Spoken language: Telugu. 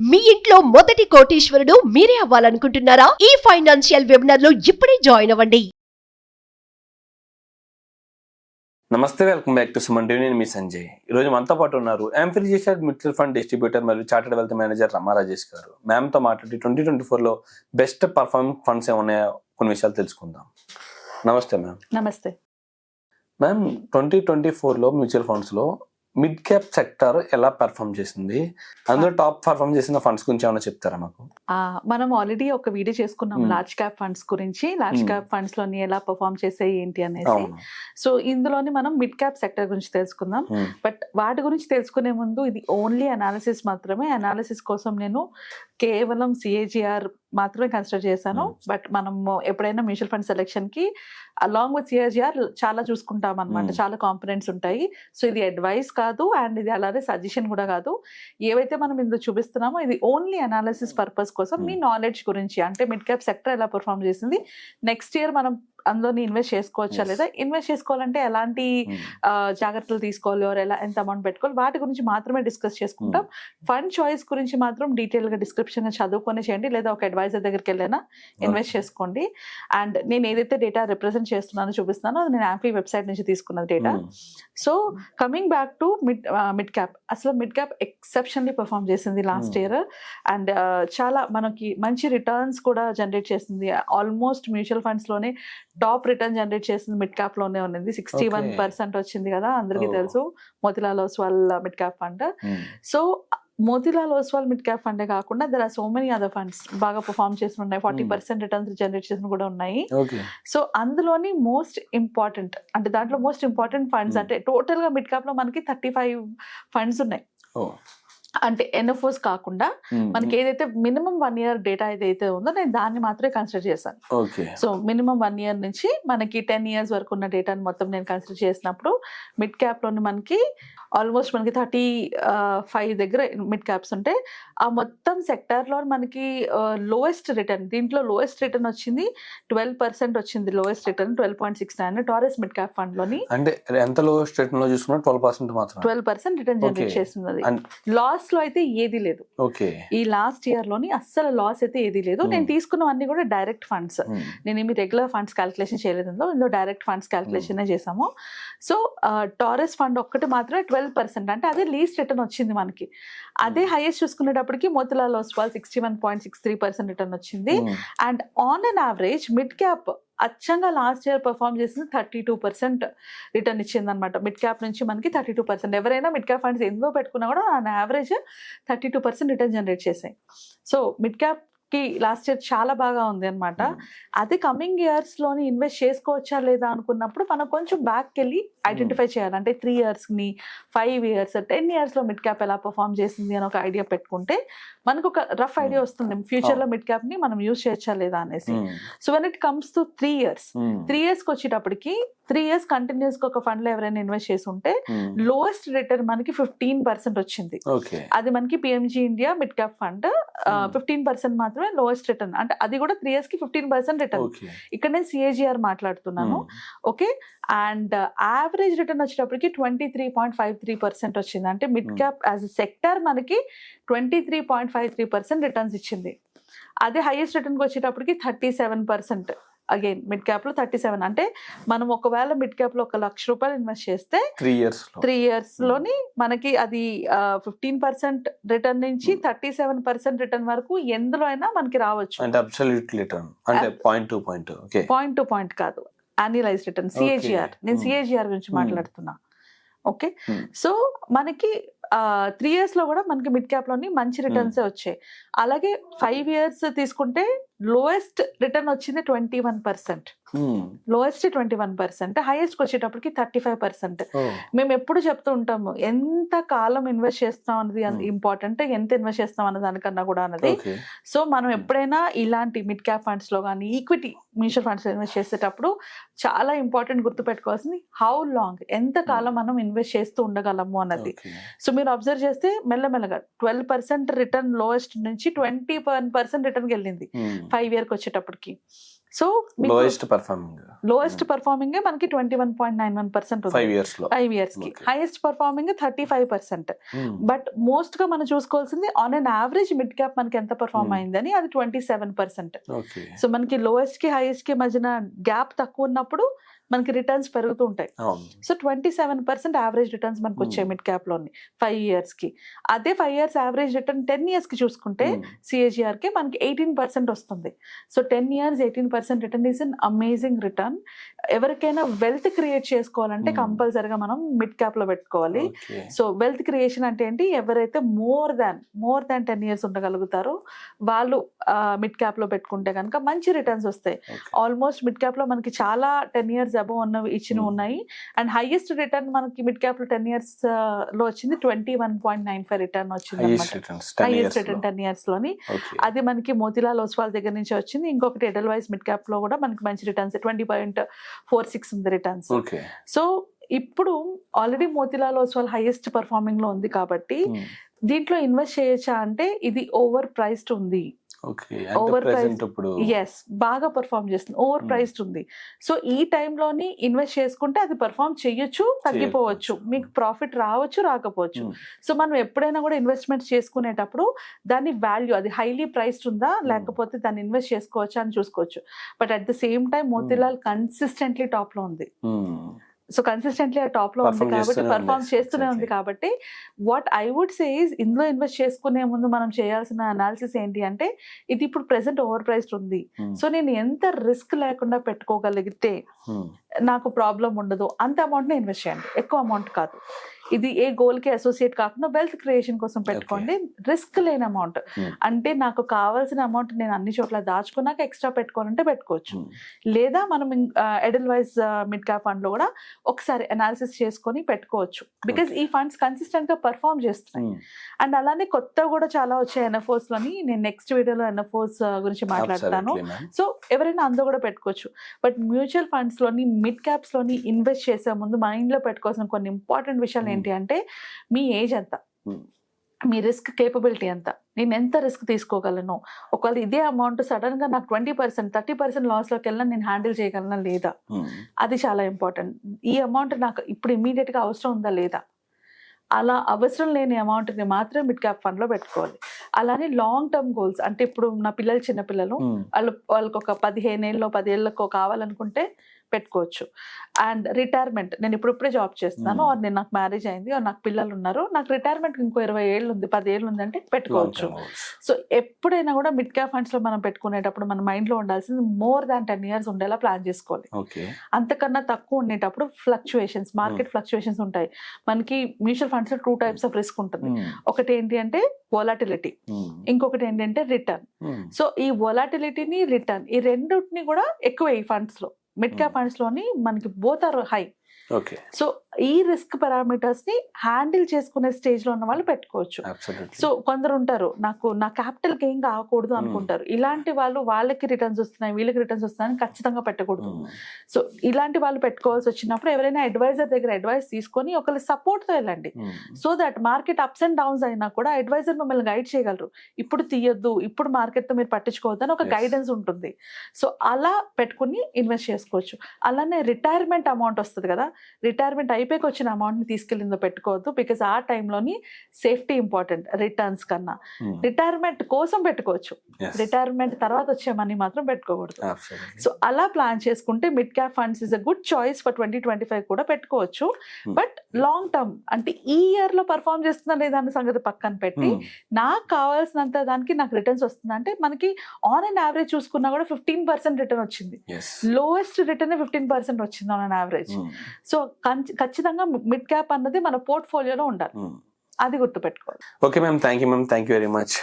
మీ ఇంట్లో మొదటి కోటీశ్వరుడు మీరే అవ్వాలనుకుంటున్నారా? ఈ ఫైనాన్షియల్ వెబినార్ లో ఇప్పుడే జాయిన్ అవ్వండి. నమస్తే, welcome back to Suman TV. నేను మీ సంజయ్. ఈరోజు మనతో పాటు ఉన్నారు ఎంఫిల్ జిషాడ్ మ్యూచువల్ ఫండ్ డిస్ట్రిబ్యూటర్ మరియు చార్టెడ్ వెల్త్ మేనేజర్ రమా రాజేష్ గారు. మ్యామ్తో మాట్లాడి 2024లో బెస్ట్ పర్ఫార్మింగ్ ఫండ్స్ ఏమున్నాయో కొన్ని విషయాలు తెలుసుకుందాం. నమస్తే మ్యామ్. నమస్తే మ్యామ్, 2024లో మ్యూచువల్ ఫండ్స్లో మిడ్ క్యాప్ సెక్టర్ ఎలా పర్ఫామ్ చేసింది, అందులో టాప్ పర్ఫామ్ చేసిన ఫండ్స్ గురించి ఏమైనా చెప్తారా మాకు? మనం ఆల్రెడీ ఒక వీడియో చేసుకున్నాం లార్జ్ క్యాప్ ఫండ్స్ గురించి. లార్జ్ క్యాప్ ఫండ్స్ లోని ఎలా పర్ఫామ్ చేసాయి ఏంటి అనేసి. సో ఇందులోని మనం మిడ్ క్యాప్ సెక్టర్ గురించి తెలుసుకుందాం. బట్ వాటి గురించి తెలుసుకునే ముందు ఇది ఓన్లీ అనాలిసిస్ మాత్రమే. అనాలిసిస్ కోసం నేను కేవలం సిఏజిఆర్ మాత్రమే కన్సిడర్ చేశాను. బట్ మనం ఎప్పుడైనా మ్యూచువల్ ఫండ్ సెలెక్షన్ కి అలాంగ్ విత్ సిఏజిఆర్ చాలా చూసుకుంటాం అనమాట. చాలా కాంపోనెంట్స్ ఉంటాయి. సో ఇది అడ్వైస్ కాదు అండ్ ఇది అలాగే సజెషన్ కూడా కాదు. ఏవైతే మనం ఇందులో చూపిస్తున్నామో ఇది ఓన్లీ అనాలిసిస్ పర్పస్ కోసం, మీ నాలెడ్జ్ గురించి. అంటే మిడ్ క్యాప్ సెక్టర్ ఎలా పర్ఫామ్ చేసింది, నెక్స్ట్ ఇయర్ మనం అందులోని ఇన్వెస్ట్ చేసుకోవచ్చా లేదా, ఇన్వెస్ట్ చేసుకోవాలంటే ఎలాంటి జాగ్రత్తలు తీసుకోవాలి, ఎలా ఎంత అమౌంట్ పెట్టుకోవాలి, వాటి గురించి మాత్రమే డిస్కస్ చేసుకుంటాం. ఫండ్ చాయిస్ గురించి మాత్రం డీటెయిల్ గా డిస్క్రిప్షన్ చదువుకొని చేయండి, లేదా ఒక అడ్వైజర్ దగ్గరికి వెళ్ళైనా ఇన్వెస్ట్ చేసుకోండి. అండ్ నేను ఏదైతే డేటా రిప్రజెంట్ చేస్తున్నానో చూపిస్తున్నానో అది నేను యాపీ వెబ్సైట్ నుంచి తీసుకున్న data. So coming back to mid cap, అసలు మిడ్ క్యాప్ ఎక్సెప్షన్లీ పర్ఫామ్ చేసింది లాస్ట్ ఇయర్. అండ్ చాలా మనకి మంచి రిటర్న్స్ కూడా జనరేట్ చేసింది. ఆల్మోస్ట్ మ్యూచువల్ ఫండ్స్ లోనే టాప్ రిటర్న్ జనరేట్ చేసింది మిడ్ క్యాప్ లోనే ఉన్నది. 61% వచ్చింది కదా, అందరికీ తెలుసు Motilal Oswal mid cap fund. So Motilal Oswal mid cap ఫండే కాకుండా there are so many other funds బాగా పర్ఫామ్ చేసి ఉన్నాయి. 40% రిటర్న్స్ జనరేట్ చేసిన కూడా ఉన్నాయి. సో అందులోని మోస్ట్ ఇంపార్టెంట్ అంటే దాంట్లో మోస్ట్ ఇంపార్టెంట్ ఫండ్స్ అంటే టోటల్ గా మిడ్ క్యాప్ లో మనకి 35 ఫండ్స్ ఉన్నాయి. అంటే ఎన్ఎఫ్ఓస్ కాకుండా మనకి ఏదైతే మినిమం 1 ఇయర్ డేటా ఏదైతే ఉందో నేను దాన్ని మాత్రమే కన్సిడర్ చేశాను. సో మినిమం 1 ఇయర్ నుంచి మనకి 10 ఇయర్స్ వరకు ఉన్న డేటాని మొత్తం నేను కన్సిడర్ చేసినప్పుడు మిడ్ క్యాప్ లోని మనకి ఆల్మోస్ట్ మనకి 35 దగ్గర మిడ్ క్యాప్స్ ఉంటాయి. ఆ మొత్తం సెక్టర్ లో మనకి లోయెస్ట్ రిటర్న్, దీంట్లో లోయెస్ట్ రిటర్న్ వచ్చింది 12% వచ్చింది. Lowest return 12.69 టారెస్ mid cap fund లోని. అంటే ఎంత లోయెస్ట్ రిటర్న్ లో చూసుకున్నా 12% మాత్రం 12% రిటర్న్ జనరేట్ చేస్తున్నది. లాస్ లో అయితే ఏది లేదు. ఈ లాస్ట్ ఇయర్ లోని అస్సలు లాస్ అయితే ఏది లేదు. నేను తీసుకున్నవన్నీ కూడా డైరెక్ట్ ఫండ్స్. నేను ఏమి రెగ్యులర్ ఫండ్స్ క్యాల్కులేషన్ చేయలేదు, ఇందులో డైరెక్ట్ ఫండ్స్ క్యాల్కులేషన్ చేసాము. సో టారెస్ ఫండ్ ఒక్కటి మాత్రమే 12%, అంటే అదే లీస్ట్ రిటర్న్ వచ్చింది మనకి. అదే హైయెస్ట్ చూసుకునేటప్పటికి మోతిలాల్ ఓస్వాల్ 61.63% రిటర్న్ వచ్చింది. And on an average mid cap అచ్చంగా లాస్ట్ ఇయర్ పర్ఫామ్ చేసింది 32% రిటర్న్ ఇచ్చింది అనమాట. మిడ్ క్యాప్ నుంచి మనకి 32%. ఎవరైనా మిడ్ క్యాప్ ఫండ్స్ ఎందులో పెట్టుకున్నా కూడా ఆన్ యావరేజ్ 32% రిటర్న్ జనరేట్ చేసాయి. సో మిడ్ క్యాప్ కి లాస్ట్ ఇయర్ చాలా బాగా ఉంది అనమాట. అదే కమింగ్ ఇయర్స్ లోని ఇన్వెస్ట్ చేసుకోవచ్చా లేదా అనుకున్నప్పుడు మనం కొంచెం బ్యాక్ వెళ్ళి ఐడెంటిఫై చేయాలి. అంటే 3 years ని 5 years 10 years లో మిడ్ క్యాప్ ఎలా పర్ఫామ్ చేసింది అని ఒక ఐడియా పెట్టుకుంటే మనకు ఒక రఫ్ ఐడియా వస్తుంది ఫ్యూచర్ లో మిడ్ క్యాప్ ని మనం యూజ్ చేయొచ్చా లేదా అనేసి. So when it comes to 3 years కి వచ్చేటప్పటికి 3 years కంటిన్యూస్ గా ఒక ఫండ్ లో ఎవరైనా ఇన్వెస్ట్ చేసి ఉంటే లోయెస్ట్ రిటర్న్ మనకి 15% వచ్చింది. అది మనకి PMG India mid cap fund 15% మాత్రమే లోయెస్ట్ రిటర్న్. అంటే అది కూడా 3 years కి 15% రిటర్న్. ఇక్కడ నేను సిఏజిఆర్ మాట్లాడుతున్నాను. ఓకే. అండ్ యావరేజ్ రిటర్న్ వచ్చేటప్పటికి 23.53% వచ్చింది. అంటే mid cap as a sector మనకి 23.53% రిటర్న్స్ ఇచ్చింది. అదే హైయెస్ట్ రిటర్న్కి వచ్చేటప్పటికి 37%. అగైన్ మిడ్ క్యాప్ లో 37. అంటే మనం ఒకవేళ మిడ్ క్యాప్ లో ₹1,00,000 ఇన్వెస్ట్ చేస్తే 3 years లోని మనకి అది 15% రిటర్న్ నుంచి 37% రిటర్న్ వరకు ఎందులో అయినా మనకి రావచ్చు. అంటే అబ్సల్యూట్ రిటర్న్ అంటే పాయింట్ టు పాయింట్ కాదు, యాన్యువలైజ్ రిటర్న్ సిఏజిఆర్. నేను సిఏజిఆర్ గురించి మాట్లాడుతున్నా. ఓకే. సో మనకి 3 years లో కూడా మనకి మిడ్ క్యాప్ లోని మంచి రిటర్న్స్ వచ్చాయి. అలాగే 5 years తీసుకుంటే లోయెస్ట్ రిటర్న్ వచ్చింది 21%. లోయెస్ట్ 21%. హైయెస్ట్ వచ్చేటప్పటికి 35%. మేము ఎప్పుడు చెప్తూ ఉంటాము ఎంత కాలం ఇన్వెస్ట్ చేస్తాం అన్నది ఇంపార్టెంట్, ఎంత ఇన్వెస్ట్ చేస్తాం అన్న దానికన్నా కూడా అన్నది. సో మనం ఎప్పుడైనా ఇలాంటి మిడ్ క్యాప్ ఫండ్స్ లో కానీ ఈక్విటీ మ్యూచువల్ ఫండ్స్ ఇన్వెస్ట్ చేసేటప్పుడు చాలా ఇంపార్టెంట్ గుర్తుపెట్టుకోవాల్సింది హౌ లాంగ్, ఎంత కాలం మనం ఇన్వెస్ట్ చేస్తూ ఉండగలము అన్నది. సో మీరు అబ్జర్వ్ చేస్తే మెల్లమెల్లగా 12% రిటర్న్ లోయెస్ట్ నుంచి 21% రిటర్న్కి వెళ్ళింది. 5 year కి వచ్చేటప్పటికి. So lowest performing lowest performing మనకి 21.91% 5 years లో 5 years కి. Okay. Highest performing 35%. But most గా మనం చూసుకోవాల్సింది on an average mid cap మనకి ఎంత పర్ఫార్మ్ అయిందని, అది 27%. ఓకే సో మనకి లోయెస్ట్ కి హైయెస్ట్ కి మధ్యన గ్యాప్ తక్కువ ఉన్నప్పుడు మనకి రిటర్న్స్ పెరుగుతూ ఉంటాయి. అవును సో 27% యావరేజ్ రిటర్న్స్ మనకు వచ్చాయి మిడ్ క్యాప్ లోని 5 years కి. అదే 5 years యావరేజ్ రిటర్న్ 10 years కి చూసుకుంటే CAGR కి మనకి 18% వస్తుంది. So 10 years 18% return is an amazing return. ఎవరికైనా వెల్త్ క్రియేట్ చేసుకోవాలంటే కంపల్సరిగా మనం మిడ్ క్యాప్ లో పెట్టుకోవాలి. ఓకే సో వెల్త్ క్రియేషన్ అంటే ఏంటి, ఎవరైతే మోర్ దాన్ 10 years ఉండగలుగుతారో వాళ్ళు మిడ్ క్యాప్ లో పెట్టుకుంటే కనుక మంచి రిటర్న్స్ వస్తాయి. ఆల్మోస్ట్ మిడ్ క్యాప్ లో మనకి చాలా 10 years అబౌవ్ ఉన్నవి ఇచ్చినవి ఉన్నాయి. అండ్ హైయెస్ట్ రిటర్న్ మనకి మిడ్ క్యాప్ లో 10 years లో వచ్చింది 21.95 రిటర్న్ వచ్చింది హైయెస్ట్ అనమాట. రిటర్న్స్ హైయెస్ట్ రిటర్న్ 10 years లోని. అది మనకి మోతీలాల్ ఓస్వాల్ దగ్గర నుంచి వచ్చింది. ఇంకొకటి ఎడెల్వైస్ మిడ్ క్యాప్ లో కూడా మనకి మంచి రిటర్న్స్ 20.46 ఉంది రిటర్న్స్. ఓకే సో ఇప్పుడు already Motilal Oswal highest performing లో ఉంది కాబట్టి దీంట్లో ఇన్వెస్ట్ చేయొచ్చా అంటే ఇది ఓవర్ ప్రైస్డ్ ఉంది. Okay Over present priced. ఇప్పుడు ఎస్, బాగా పర్ఫార్మ్ చేస్తుంది, ఓవర్ ప్రైస్డ్ ఉంది. సో ఈ టైంలోని ఇన్వెస్ట్ చేసుకుంటే అది పర్ఫార్మ్ చేయొచ్చు, తగ్గిపోవచ్చు, మీకు ప్రాఫిట్ రావచ్చు, రాకపోవచ్చు. సో మనం ఎప్పుడైనా కూడా ఇన్వెస్ట్మెంట్స్ చేసుకునేటప్పుడు దాని వాల్యూ, అది హైలీ ప్రైస్డ్ ఉందా లేకపోతే దాన్ని ఇన్వెస్ట్ చేసుకోవచ్చా అని చూసుకోవచ్చు. But at the same time Motilal consistently top లో ఉంది. సో కన్సిస్టెంట్లీ ఆ టాప్ లో ఉంది కాబట్టి పర్ఫార్మ్ చేస్తూనే ఉంది కాబట్టి what I would say is ఇందులో ఇన్వెస్ట్ చేసుకునే ముందు మనం చేయాల్సిన అనాలిసిస్ ఏంటి అంటే ఇది ఇప్పుడు ప్రెసెంట్ ఓవర్ ప్రైస్డ్ ఉంది. సో నేను ఎంత రిస్క్ లేకుండా పెట్టుకోగలిగితే నాకు ప్రాబ్లం ఉండదు అంత అమౌంట్ ని ఇన్వెస్ట్ చేయండి, ఎక్కువ అమౌంట్ కాదు. ఇది ఏ గోల్ కి అసోసియేట్ కాకుండా వెల్త్ క్రియేషన్ కోసం పెట్టుకోండి, రిస్క్ లేని అమౌంట్. అంటే నాకు కావాల్సిన అమౌంట్ నేను అన్ని చోట్ల దాచుకున్నాక ఎక్స్ట్రా పెట్టుకోవాలంటే పెట్టుకోవచ్చు. లేదా మనం ఎడెల్వైస్ మిడ్ క్యాప్ ఫండ్ లో కూడా ఒకసారి అనాలిసిస్ చేసుకొని పెట్టుకోవచ్చు. బికాస్ ఈ ఫండ్స్ కన్సిస్టెంట్ గా పర్ఫార్మ్ చేస్తున్నాయి. అండ్ అలానే కొత్త కూడా చాలా వచ్చాయి ఎన్ఎఫ్ఓస్ లోని. నేను నెక్స్ట్ వీడియోలో ఎన్ఎఫ్ఓస్ గురించి మాట్లాడతాను. సో ఎవరైనా అందులో కూడా పెట్టుకోవచ్చు. బట్ మ్యూచువల్ ఫండ్స్ లోని మిడ్ క్యాప్స్ లోని ఇన్వెస్ట్ చేసే ముందు మైండ్ లో పెట్టుకోవాల్సిన కొన్ని ఇంపార్టెంట్ విషయాలు ఏంటి అంటే మీ ఏజ్ ఎంత, మీ రిస్క్ కేపబిలిటీ ఎంత, నేను ఎంత రిస్క్ తీసుకోగలను, ఒకవేళ ఇదే అమౌంట్ సడన్ గా నాకు 20% 30% లాస్ లోకి వెళ్ళినా నేను హ్యాండిల్ చేయగలనా లేదా, అది చాలా ఇంపార్టెంట్. ఈ అమౌంట్ నాకు ఇప్పుడు ఇమీడియట్ గా అవసరం ఉందా లేదా, అలా అవసరం లేని అమౌంట్ని మాత్రం మిడ్ క్యాప్ ఫండ్ లో పెట్టుకోవాలి. అలానే లాంగ్ టర్మ్ గోల్స్ అంటే ఇప్పుడు నా పిల్లలు చిన్నపిల్లలు వాళ్ళకి ఒక 15 ఏళ్ళలో 10 ఏళ్ళకో కావాలనుకుంటే పెట్టుకోవచ్చు. అండ్ రిటైర్మెంట్, నేను ఇప్పుడిప్పుడే జాబ్ చేస్తున్నాను, ఆర్ నేను నాకు మ్యారేజ్ అయింది, ఆర్ నాకు పిల్లలు ఉన్నారు, నాకు రిటైర్మెంట్ ఇంకో 20 ఏళ్ళు ఉంది 10 ఏళ్ళు ఉంది అంటే పెట్టుకోవచ్చు. సో ఎప్పుడైనా కూడా మిడ్ క్యాప్ ఫండ్స్ లో మనం పెట్టుకునేటప్పుడు మన మైండ్ లో ఉండాల్సింది మోర్ దాన్ 10 years ఉండేలా ప్లాన్ చేసుకోవాలి. అంతకన్నా తక్కువ ఉండేటప్పుడు ఫ్లక్చుయేషన్స్, మార్కెట్ ఫ్లక్చుయేషన్స్ ఉంటాయి. మనకి మ్యూచువల్ ఫండ్స్ లో 2 types ఆఫ్ రిస్క్ ఉంటుంది. ఒకటి ఏంటి అంటే వొలాటిలిటీ, ఇంకొకటి ఏంటంటే రిటర్న్. సో ఈ వొలాటిలిటీని రిటర్న్ ఈ రెండింటిని కూడా ఎక్కువ ఈ ఫండ్స్ లో మిడ్ క్యాప్ ఫండ్స్ లోని మనకి బోత్ ఆర్ హై. సో ఈ రిస్క్ పారామీటర్స్ ని హ్యాండిల్ చేసుకునే స్టేజ్ లో ఉన్న వాళ్ళు పెట్టుకోవచ్చు. సో కొందరు ఉంటారు నా క్యాపిటల్ గెయిన్ కాకూడదు అనుకుంటారు. ఇలాంటి వాళ్ళు వాళ్ళకి రిటర్న్స్ వస్తున్నాయి వీళ్ళకి రిటర్న్స్ వస్తున్నాయని ఖచ్చితంగా పెట్టకూడదు. సో ఇలాంటి వాళ్ళు పెట్టుకోవాల్సి వచ్చినప్పుడు ఎవరైనా అడ్వైజర్ దగ్గర అడ్వైస్ తీసుకొని ఒకళ్ళ సపోర్ట్ తో వెళ్ళండి. So that market ups and downs అయినా కూడా అడ్వైజర్ మిమ్మల్ని గైడ్ చేయగలరు. ఇప్పుడు తీయొద్దు, ఇప్పుడు మార్కెట్ తో మీరు పట్టించుకోవద్దు అని ఒక గైడెన్స్ ఉంటుంది. సో అలా పెట్టుకుని ఇన్వెస్ట్ చేసుకోవచ్చు. అలానే రిటైర్మెంట్ అమౌంట్ వస్తుంది కదా, రిటైర్మెంట్ అయిపోయి వచ్చిన అమౌంట్ ని తీసుకెళ్ళిందో పెట్టుకోవద్దు. బికాస్ ఆ టైంలోని సేఫ్టీ ఇంపార్టెంట్ రిటర్న్స్ కన్నా. రిటైర్మెంట్ కోసం పెట్టుకోవచ్చు, రిటైర్మెంట్ తర్వాత వచ్చే మనీ మాత్రం పెట్టుకోకూడదు. సో అలా ప్లాన్ చేసుకుంటే mid cap funds is a good choice for 2025 కూడా పెట్టుకోవచ్చు. బట్ లాంగ్ టర్మ్ అంటే ఈ ఇయర్ లో పర్ఫార్మ్ చేస్తుందా లేదా అనే సంగతి పక్కన పెట్టి నాకు కావాల్సినంత దానికి నాకు రిటర్న్స్ వస్తుంది అంటే మనకి ఆన్ అండ్ యావరేజ్ చూసుకున్నా కూడా 15% రిటర్న్ వచ్చింది. లోయెస్ట్ రిటర్న్ 15% వచ్చింది ఆన్ అండ్ యావరేజ్. సో ఖచ్చితంగా మిడ్ క్యాప్ అన్నది మన పోర్ట్ఫోలియోలో ఉండాలి, అది గుర్తుపెట్టుకోవాలి. Okay ma'am, thank you ma'am, thank you very much.